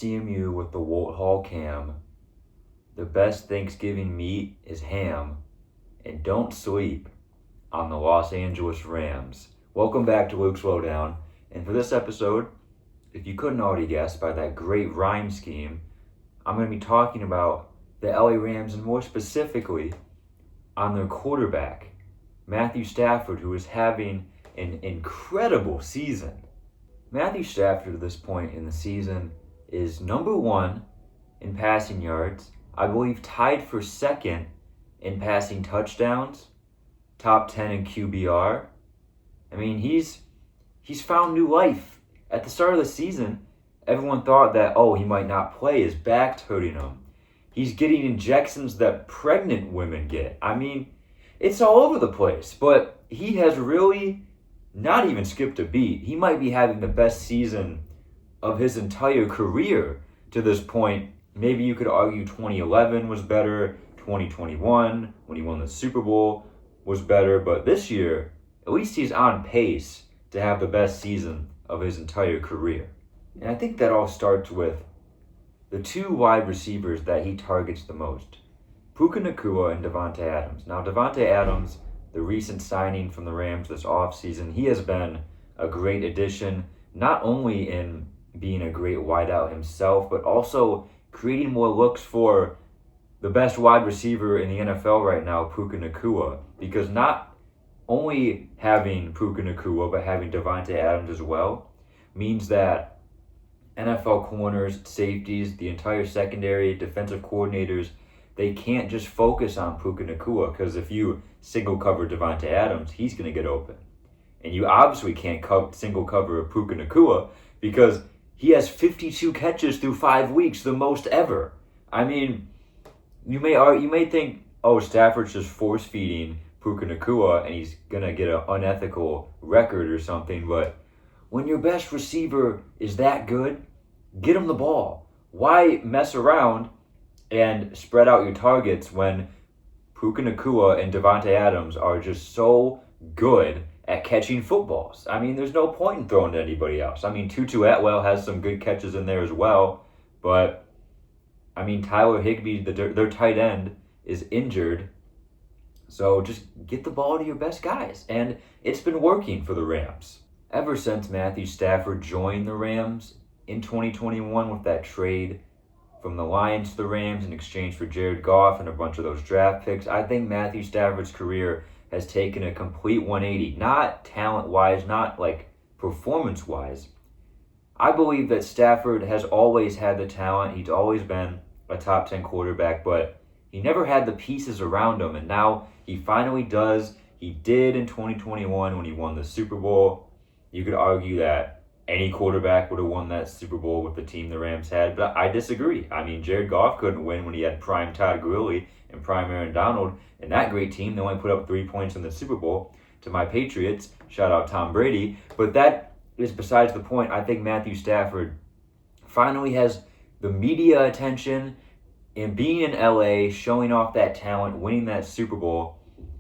CMU with the Wolt Hall Cam. The best Thanksgiving meat is ham. And don't sleep on the Los Angeles Rams. Welcome back to Luke's Lowdown. And for this episode, if you couldn't already guess by that great rhyme scheme, I'm going to be talking about the LA Rams and more specifically on their quarterback, Matthew Stafford, who is having an incredible season. Matthew Stafford at this point in the season is number 1 in passing yards, I believe tied for second in passing touchdowns, top 10 in QBR. I mean, he's found new life. At the start of the season, everyone thought that, he might not play. His back's hurting him. He's getting injections that pregnant women get. I mean, it's all over the place. But he has really not even skipped a beat. He might be having the best season of his entire career to this point. Maybe you could argue 2011 was better. 2021, when he won the Super Bowl, was better. But this year, at least he's on pace to have the best season of his entire career. And I think that all starts with the 2 wide receivers that he targets the most, Puka Nacua and Davante Adams. Now, Davante Adams, the recent signing from the Rams this offseason, he has been a great addition, not only in being a great wideout himself, but also creating more looks for the best wide receiver in the NFL right now, Puka Nacua, because not only having Puka Nacua, but having Davante Adams as well, means that NFL corners, safeties, the entire secondary, defensive coordinators, they can't just focus on Puka Nacua, because if you single cover Davante Adams, he's going to get open. And you obviously can't single cover Puka Nacua because he has 52 catches through 5 weeks, the most ever. I mean, you may think, Stafford's just force-feeding Puka Nacua and he's going to get an unethical record or something, but when your best receiver is that good, get him the ball. Why mess around and spread out your targets when Puka Nacua and Davante Adams are just so good at catching footballs? I mean, there's no point in throwing to anybody else. I mean, Tutu Atwell has some good catches in there as well, but I mean, Tyler Higbee, their tight end, is injured. So just get the ball to your best guys. And it's been working for the Rams. Ever since Matthew Stafford joined the Rams in 2021 with that trade from the Lions to the Rams in exchange for Jared Goff and a bunch of those draft picks, I think Matthew Stafford's career has taken a complete 180. Not talent-wise, not like performance-wise. I believe that Stafford has always had the talent. He's always been a top 10 quarterback, but he never had the pieces around him, and now he finally does. He did in 2021 when he won the Super Bowl. You could argue that any quarterback would have won that Super Bowl with the team the Rams had, but I disagree. I mean, Jared Goff couldn't win when he had prime Todd Gurley and prime Aaron Donald, and that great team, they only put up 3 points in the Super Bowl to my Patriots. Shout out Tom Brady. But that is besides the point. I think Matthew Stafford finally has the media attention, and being in LA, showing off that talent, winning that Super Bowl,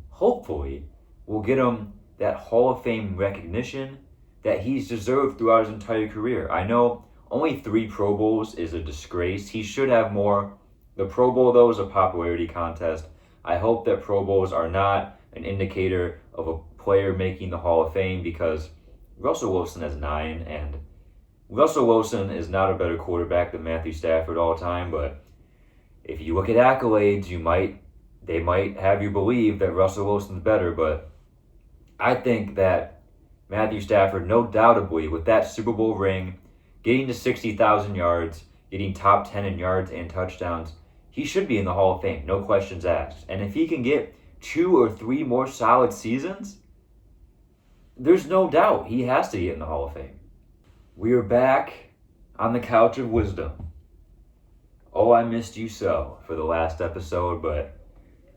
hopefully will get him that Hall of Fame recognition that he's deserved throughout his entire career. I know only 3 Pro Bowls is a disgrace. He should have more. The Pro Bowl, though, is a popularity contest. I hope that Pro Bowls are not an indicator of a player making the Hall of Fame, because Russell Wilson has 9, and Russell Wilson is not a better quarterback than Matthew Stafford all time, but if you look at accolades, they might have you believe that Russell Wilson's better, but I think that Matthew Stafford, no doubtably, with that Super Bowl ring, getting to 60,000 yards, getting top 10 in yards and touchdowns, he should be in the Hall of Fame, no questions asked. And if he can get 2 or 3 more solid seasons, there's no doubt he has to get in the Hall of Fame. We are back on the couch of wisdom. Oh, I missed you so for the last episode, but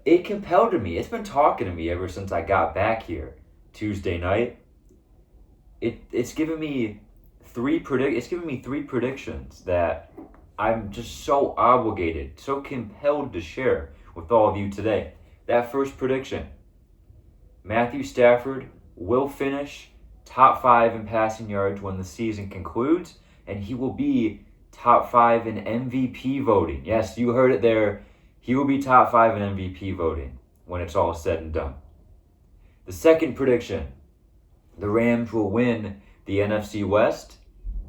it compelled me. It's been talking to me ever since I got back here Tuesday night. It's given me 3 predictions that I'm just so obligated, so compelled to share with all of you today. That first prediction, Matthew Stafford will finish top 5 in passing yards when the season concludes, and he will be top 5 in MVP voting. Yes, you heard it there. He will be top 5 in MVP voting when it's all said and done. The second prediction, the Rams will win the NFC West.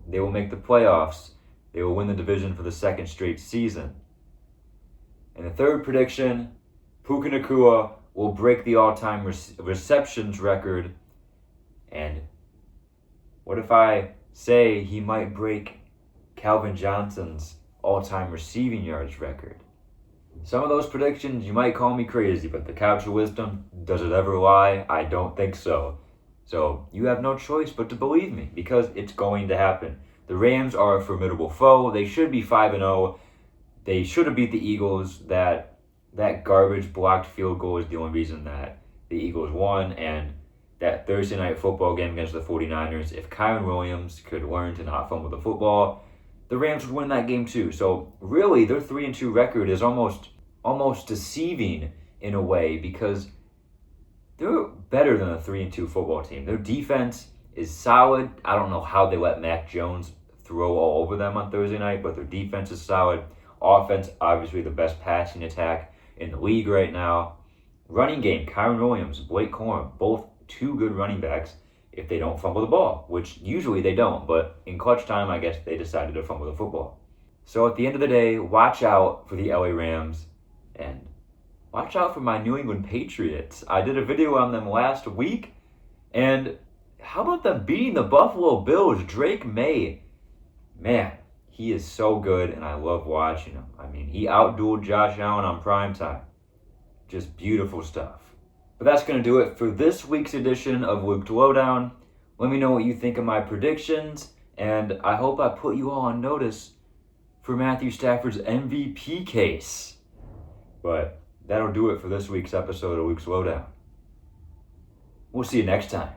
They will make the playoffs. They will win the division for the second straight season. And the third prediction, Puka Nacua will break the all-time receptions record. And what if I say he might break Calvin Johnson's all-time receiving yards record? Some of those predictions, you might call me crazy, but the couch of wisdom, does it ever lie? I don't think so. So you have no choice but to believe me, because it's going to happen. The Rams are a formidable foe. They should be 5-0. They should have beat the Eagles. That garbage blocked field goal is the only reason that the Eagles won. And that Thursday night football game against the 49ers, if Kyron Williams could learn to not fumble the football, the Rams would win that game too. So really, their 3-2 record is almost deceiving in a way, because they're better than a 3-2 football team. Their defense is solid. I don't know how they let Mac Jones throw all over them on Thursday night, but their defense is solid. Offense, obviously the best passing attack in the league right now. Running game, Kyron Williams, Blake Corum, both two good running backs if they don't fumble the ball, which usually they don't, but in clutch time, I guess they decided to fumble the football. So at the end of the day, watch out for the LA Rams and watch out for my New England Patriots. I did a video on them last week, and how about them beating the Buffalo Bills? Drake May, man, he is so good, and I love watching him. I mean, he outdueled Josh Allen on primetime. Just beautiful stuff. But that's going to do it for this week's edition of Luke's Lowdown. Let me know what you think of my predictions, and I hope I put you all on notice for Matthew Stafford's MVP case. But that'll do it for this week's episode of Luke's Lowdown. We'll see you next time.